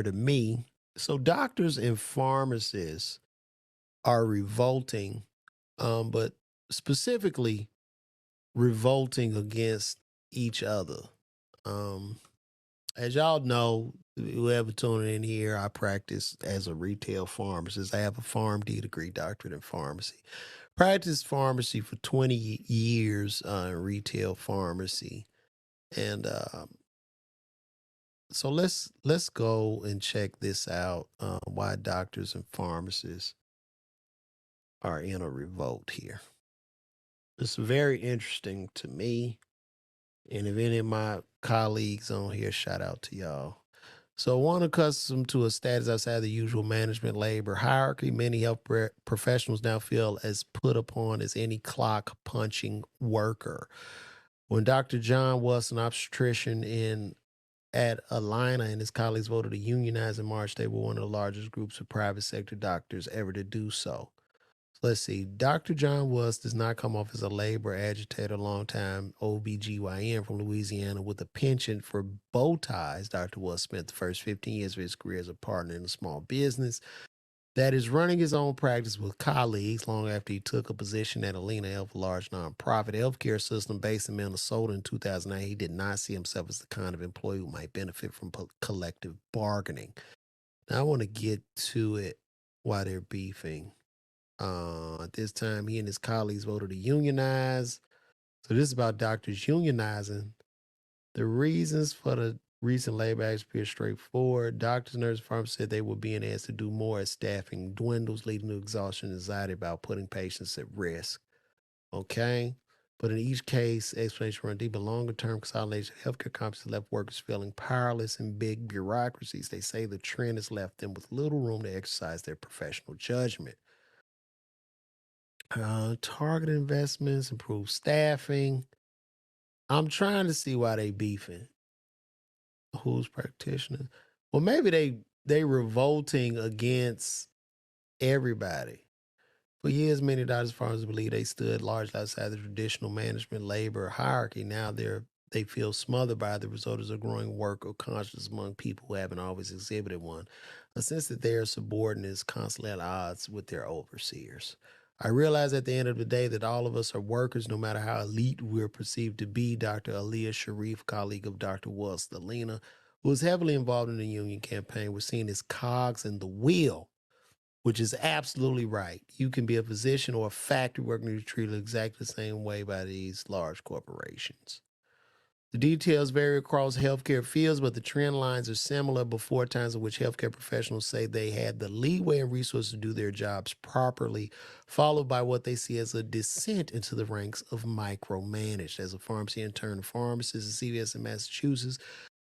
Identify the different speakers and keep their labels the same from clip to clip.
Speaker 1: to me. So doctors and pharmacists are revolting, but specifically revolting against each other. Um, as y'all know, whoever tuning in here, I practice as a retail pharmacist. I have a PharmD degree, doctorate in pharmacy. Practiced pharmacy for 20 years in retail pharmacy, and so let's go and check this out. Why doctors and pharmacists are in a revolt here. It's very interesting to me. And if any of my colleagues on here, shout out to y'all. So, one accustomed to a status outside the usual management labor hierarchy, many professionals now feel as put upon as any clock punching worker. When Dr. John was an obstetrician in at Alina and his colleagues voted to unionize in March, they were one of the largest groups of private sector doctors ever to do so. Let's see. Dr. John Was does not come off as a labor agitator, longtime OBGYN from Louisiana with a penchant for bow ties. Dr. Was spent the first 15 years of his career as a partner in a small business that is running his own practice with colleagues long after he took a position at Alina Health, a large nonprofit healthcare system based in Minnesota in 2009. He did not see himself as the kind of employee who might benefit from collective bargaining. Now, I want to get to it while they're beefing. At this time, he and his colleagues voted to unionize. So this is about doctors unionizing. The reasons for the recent labor action appear straightforward. Doctors, nurses, and pharmacists said they were being asked to do more as staffing dwindles, leading to exhaustion and anxiety about putting patients at risk. Okay? But in each case, explanation run deeper. Longer-term consolidation of healthcare companies left workers feeling powerless in big bureaucracies. They say the trend has left them with little room to exercise their professional judgment. Targeted investments, improve staffing. I'm trying to see why they beefing. Who's practitioner? Well, maybe they revolting against everybody. For years, many doctors and pharmacists believe they stood largely outside the traditional management labor hierarchy. Now they feel smothered by the result of a growing work of conscience among people who haven't always exhibited one, a sense that their subordinates constantly at odds with their overseers. I realize at the end of the day that all of us are workers, no matter how elite we're perceived to be. Dr. Aliyah Sharif, colleague of Dr. Wells Stalina, who was heavily involved in the union campaign, was seen as cogs in the wheel, which is absolutely right. You can be a physician or a factory worker who's treated exactly the same way by these large corporations. The details vary across healthcare fields, but the trend lines are similar before times in which healthcare professionals say they had the leeway and resources to do their jobs properly, followed by what they see as a descent into the ranks of micromanaged. As a pharmacy intern and pharmacist at CVS in Massachusetts,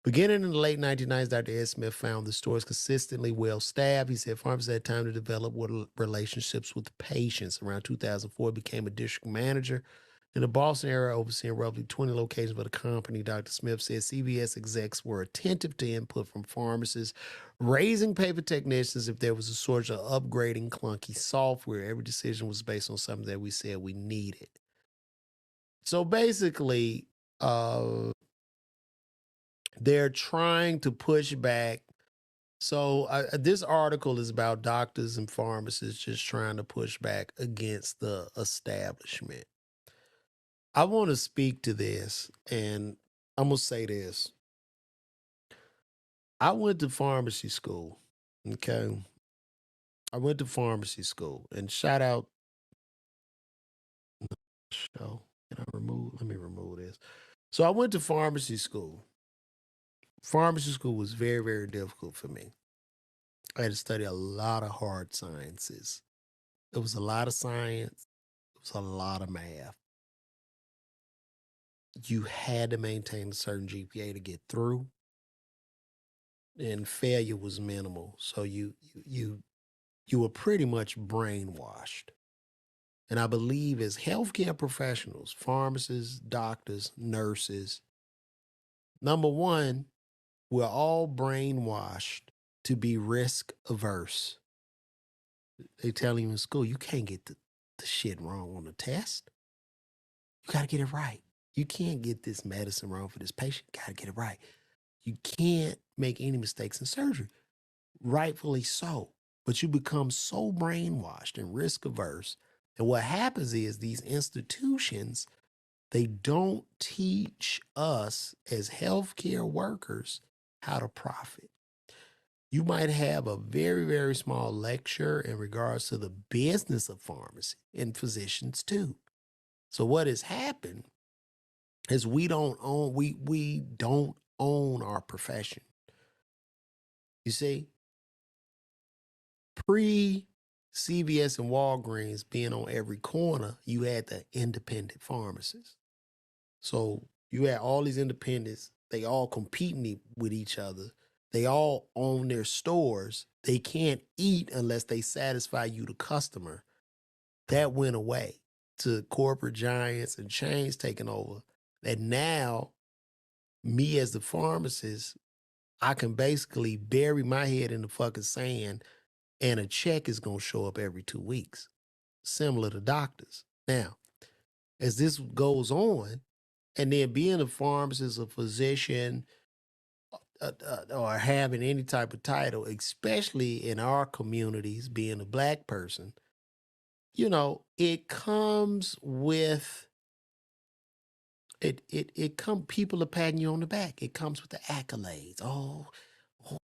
Speaker 1: beginning in the late 1990s, Dr. Ed Smith found the stores consistently well staffed. He said pharmacists had time to develop relationships with patients. Around 2004, he became a district manager in the Boston area, overseeing roughly 20 locations for the company. Dr. Smith said CVS execs were attentive to input from pharmacists, raising pay for technicians if there was a shortage of upgrading clunky software. Every decision was based on something that we said we needed. So basically, they're trying to push back. So this article is about doctors and pharmacists just trying to push back against the establishment. I want to speak to this, and I'm going to say this. I went to pharmacy school, okay? I went to pharmacy school, and shout out, show. Let me remove this. So I went to pharmacy school. Pharmacy school was very, very difficult for me. I had to study a lot of hard sciences. It was a lot of science. It was a lot of math. You had to maintain a certain GPA to get through, and failure was minimal. So you were pretty much brainwashed. And I believe as healthcare professionals, pharmacists, doctors, nurses, number one, we're all brainwashed to be risk averse. They tell you in school, you can't get the shit wrong on the test. You got to get it right. You can't get this medicine wrong for this patient. You got to get it right. You can't make any mistakes in surgery. rightfully so. But you become so brainwashed and risk averse. And what happens is these institutions, they don't teach us as healthcare workers how to profit. You might have a very, very small lecture in regards to the business of pharmacy and physicians too. So what has happened is we don't own our profession. You see, pre CVS and Walgreens being on every corner, you had the independent pharmacists. So you had all these independents, they all competing with each other. They all own their stores. They can't eat unless they satisfy you, the customer. That went away to corporate giants and chains taking over. And now, me as the pharmacist, I can basically bury my head in the fucking sand and a check is going to show up every 2 weeks, similar to doctors. Now, as this goes on, and then being a pharmacist, a physician, or having any type of title, especially in our communities, being a black person, it comes with it come people are patting you on the back. It comes with the accolades. Oh,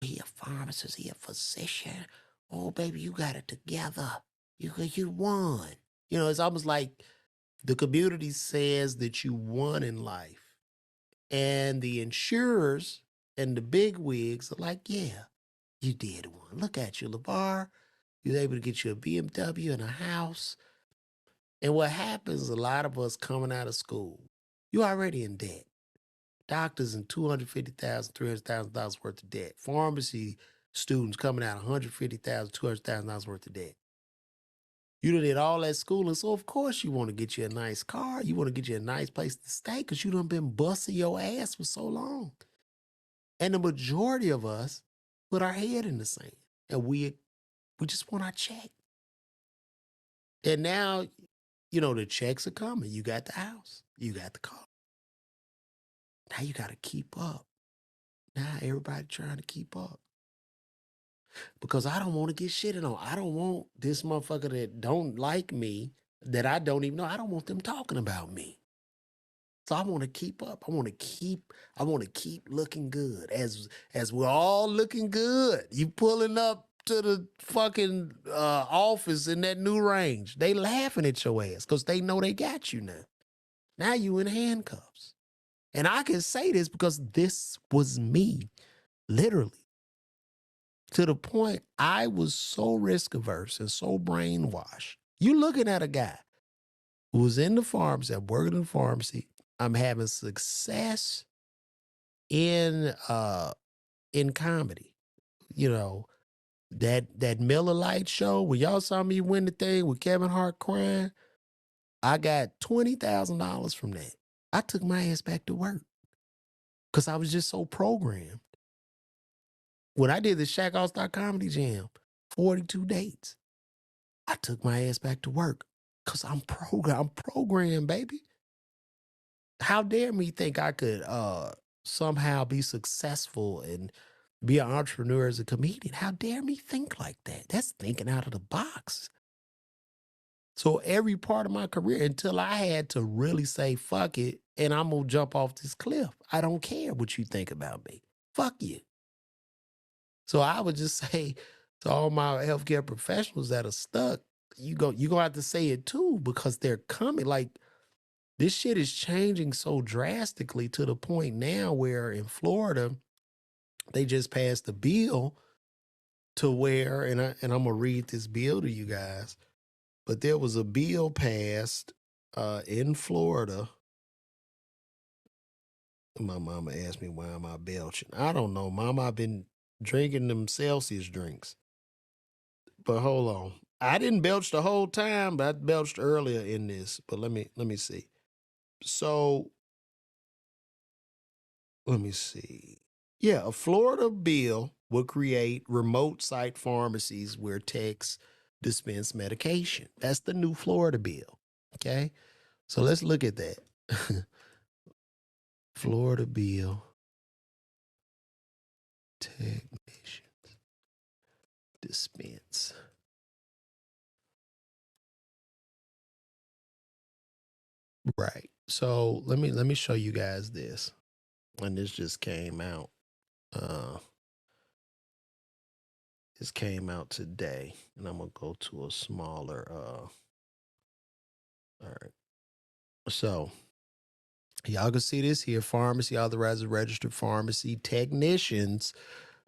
Speaker 1: he a pharmacist, he a physician. Oh, baby, you got it together. You won. It's almost like the community says that you won in life. And the insurers and the big wigs are like, yeah, you did one. Look at you, LeVar. You're able to get you a BMW and a house. And what happens, a lot of us coming out of school, you're already in debt. Doctors in $250,000, $300,000 worth of debt. Pharmacy students coming out $150,000, $200,000 worth of debt. You done did all that schooling, so of course you want to get you a nice car. You want to get you a nice place to stay because you done been busting your ass for so long. And the majority of us put our head in the sand and we just want our check. And now, the checks are coming. You got the house, you got the car. Now you got to keep up. Now everybody trying to keep up. Because I don't want to get shitted on. I don't want this motherfucker that don't like me, that I don't even know. I don't want them talking about me. So I want to keep up. I want to keep looking good. As we're all looking good. You pulling up to the fucking office in that new range. They laughing at your ass because they know they got you now. Now you in handcuffs. And I can say this because this was me, literally. To the point I was so risk averse and so brainwashed. You looking at a guy who was in the pharmacy, I'm working in the pharmacy, I'm having success in comedy. That Miller Lite show where y'all saw me win the thing with Kevin Hart crying. I got $20,000 from that. I took my ass back to work because I was just so programmed. When I did the Shaq All-Star Comedy Jam, 42 dates, I took my ass back to work because I'm programmed, baby. How dare me think I could somehow be successful and be an entrepreneur as a comedian? How dare me think like that? That's thinking out of the box. So every part of my career, until I had to really say, fuck it, and I'm going to jump off this cliff. I don't care what you think about me. Fuck you. So I would just say to all my healthcare professionals that are stuck, you're going to have to say it too, because they're coming. Like, this shit is changing so drastically to the point now where in Florida, they just passed a bill to where, and I'm going to read this bill to you guys, but there was a bill passed in Florida. My mama asked me, why am I belching? I don't know, Mama. I've been drinking them Celsius drinks. But hold on. I didn't belch the whole time, but I belched earlier in this. But let me see. So let me see. Yeah, a Florida bill will create remote site pharmacies where techs dispense medication. That's the new Florida bill. Okay. So let's look at that. Florida bill, technicians. dispense. Right. So let me show you guys this. And this just came out. Uh this came out today. And I'm gonna go to a smaller all right. So y'all can see this here. Pharmacy authorizes registered pharmacy technicians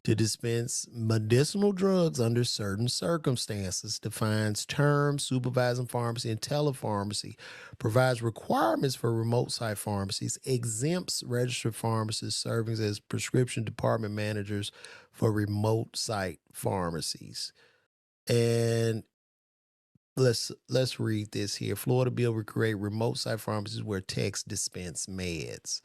Speaker 1: to dispense medicinal drugs under certain circumstances, defines terms, supervising pharmacy and telepharmacy, provides requirements for remote site pharmacies, exempts registered pharmacists serving as prescription department managers for remote site pharmacies. And let's read this here. Florida bill will create remote site pharmacies where techs dispense meds.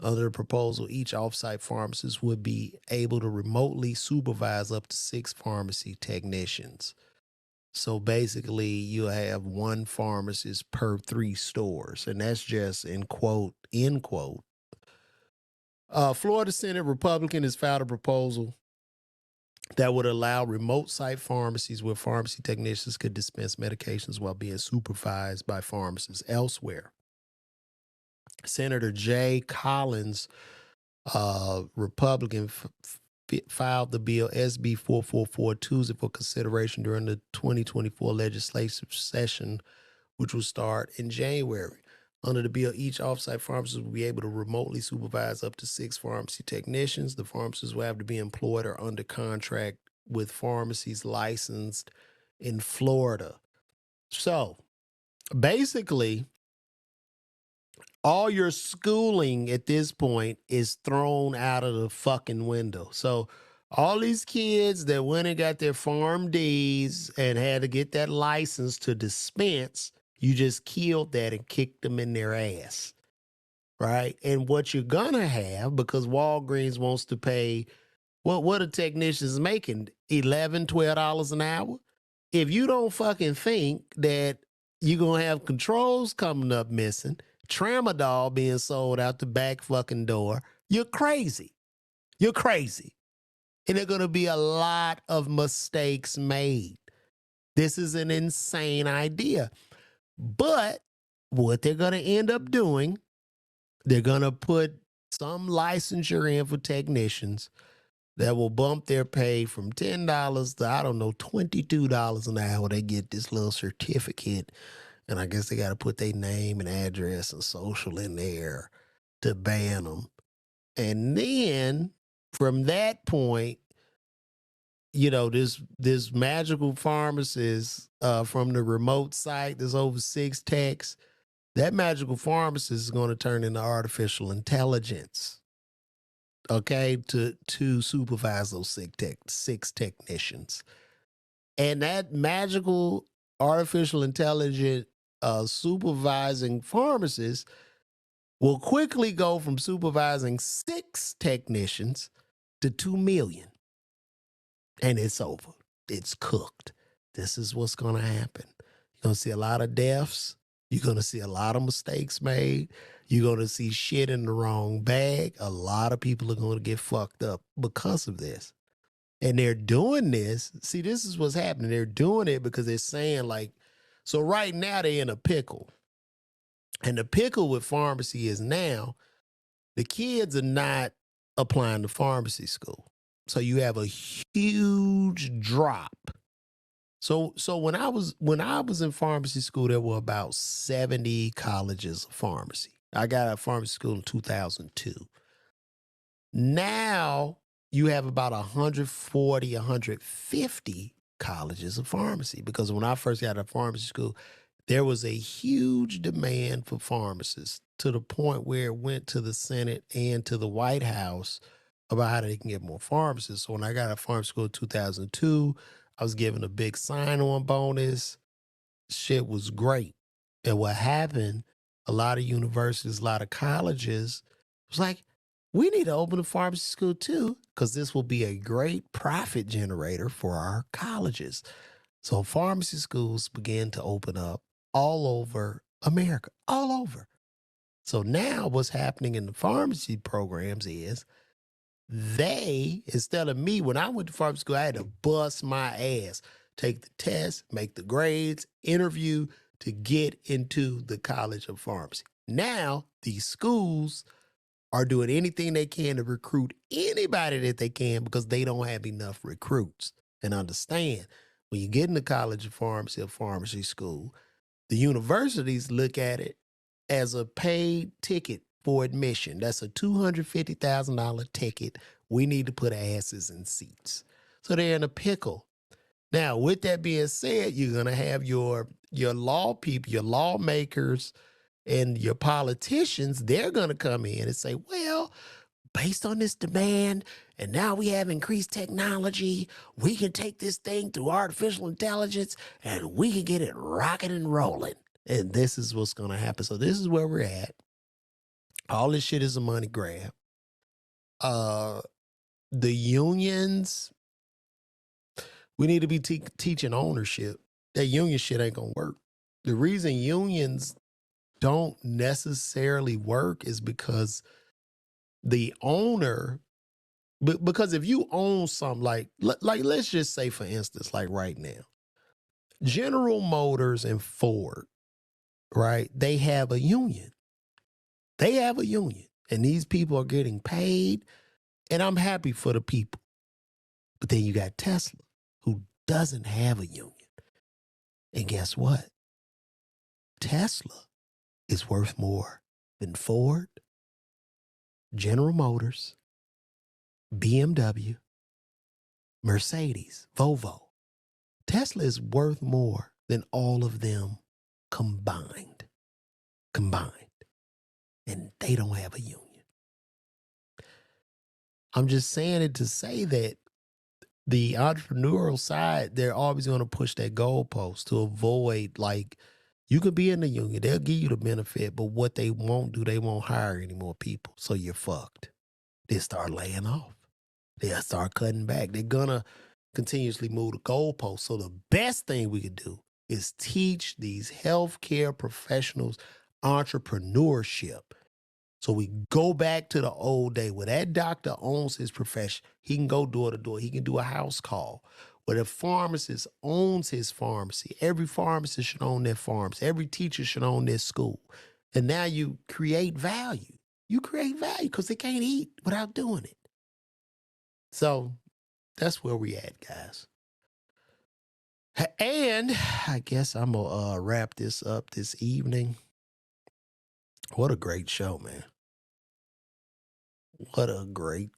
Speaker 1: Under the proposal, each off-site pharmacist would be able to remotely supervise up to 6 pharmacy technicians. So basically, you have one pharmacist per 3 stores, and that's just in quote, end quote. Florida Senate Republican has filed a proposal that would allow remote site pharmacies where pharmacy technicians could dispense medications while being supervised by pharmacists elsewhere. Senator Jay Collins, Republican, filed the bill SB 444 Tuesday for consideration during the 2024 legislative session, which will start in January. Under the bill, each offsite pharmacist will be able to remotely supervise up to 6 pharmacy technicians. The pharmacists will have to be employed or under contract with pharmacies licensed in Florida. So basically, all your schooling at this point is thrown out of the fucking window. So all these kids that went and got their Pharm Ds and had to get that license to dispense, you just killed that and kicked them in their ass, right? And what you're gonna have, because Walgreens wants to pay, what are technicians making? $11, $12 an hour? If you don't fucking think that you're gonna have controls coming up missing, tramadol being sold out the back fucking door, you're crazy. You're crazy. And there are going to be a lot of mistakes made. This is an insane idea. But what they're going to end up doing, they're going to put some licensure in for technicians that will bump their pay from $10 to, I don't know, $22 an hour. They get this little certificate. And I guess they got to put their name and address and social in there to ban them. And then from that point, you know, this magical pharmacist from the remote site, there's over 6 techs. That magical pharmacist is going to turn into artificial intelligence, okay, to supervise those 6 technicians. And that magical artificial intelligent supervising pharmacist will quickly go from supervising 6 technicians to 2 million. And it's over. It's cooked. This is what's going to happen. You're going to see a lot of deaths. You're going to see a lot of mistakes made. You're going to see shit in the wrong bag. A lot of people are going to get fucked up because of this. And they're doing this. See, this is what's happening. They're doing it because they're saying, like, so right now they're in a pickle. And the pickle with pharmacy is now the kids are not applying to pharmacy school. So you have a huge drop. So when I was in pharmacy school, there were about 70 colleges of pharmacy. I got out of pharmacy school in 2002. Now you have about 140, 150 colleges of pharmacy, because when I first got out of pharmacy school, there was a huge demand for pharmacists to the point where it went to the Senate and to the White House about how they can get more pharmacists. So when I got out of pharmacy school in 2002, I was given a big sign-on bonus. Shit was great. And what happened, a lot of universities, a lot of colleges was like, we need to open a pharmacy school too, because this will be a great profit generator for our colleges. So pharmacy schools began to open up all over America, all over. So now what's happening in the pharmacy programs is They, instead of me, when I went to pharmacy school, I had to bust my ass, take the test, make the grades, interview to get into the College of Pharmacy. Now, these schools are doing anything they can to recruit anybody that they can because they don't have enough recruits. And understand, when you get in the College of Pharmacy or pharmacy school, the universities look at it as a paid ticket for admission. That's a $250,000 ticket. We need to put asses in seats. So they're in a pickle. Now, with that being said, you're going to have your law people, your lawmakers, and your politicians. They're going to come in and say, well, based on this demand, and now we have increased technology, we can take this thing through artificial intelligence and we can get it rocking and rolling. And this is what's going to happen. So this is where we're at. All this shit is a money grab. The unions, we need to be teaching ownership. That union shit ain't going to work. The reason unions don't necessarily work is because the owner, because if you own something like let's just say, for instance, like right now, General Motors and Ford, right? They have a union. They have a union. And these people are getting paid. And I'm happy for the people. But then you got Tesla, who doesn't have a union. And guess what? Tesla is worth more than Ford, General Motors, BMW, Mercedes, Volvo. Tesla is worth more than all of them combined. And they don't have a union. I'm just saying it to say that the entrepreneurial side, they're always going to push that goalpost to avoid, like, you could be in the union, they'll give you the benefit, but what they won't do, they won't hire any more people. So you're fucked. They start laying off. They'll start cutting back. They're going to continuously move the goalposts. So the best thing we could do is teach these healthcare professionals entrepreneurship. So we go back to the old day where that doctor owns his profession. He can go door to door. He can do a house call. Where the pharmacist owns his pharmacy. Every pharmacist should own their pharmacy. Every teacher should own their school. And now you create value. You create value because they can't eat without doing it. So that's where we at, guys. And I guess I'm going to wrap this up this evening. What a great show, man. What a great